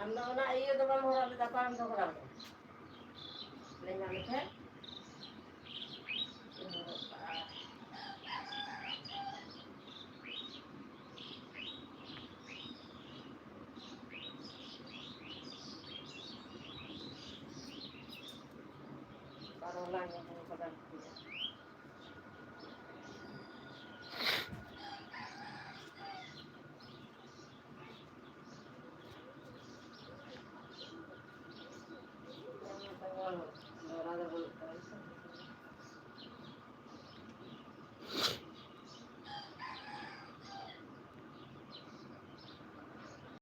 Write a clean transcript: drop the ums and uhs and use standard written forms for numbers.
ᱟᱢ ᱫᱚ ᱚᱱᱟ ᱤᱭᱟᱹ ᱫᱚ ᱵᱟᱢ ᱦᱚᱨᱚᱜ ᱞᱮᱫᱟ ᱯᱟᱲᱟᱢ ᱫᱚ ᱦᱚᱨᱚᱜ ᱞᱮᱫᱟ ᱞᱮᱸᱜᱟ ᱢᱤᱫᱴᱷᱮᱱ ᱦᱚᱨᱚᱜ ᱠᱟᱜᱼᱟ ᱯᱟᱨᱚᱞᱟᱝ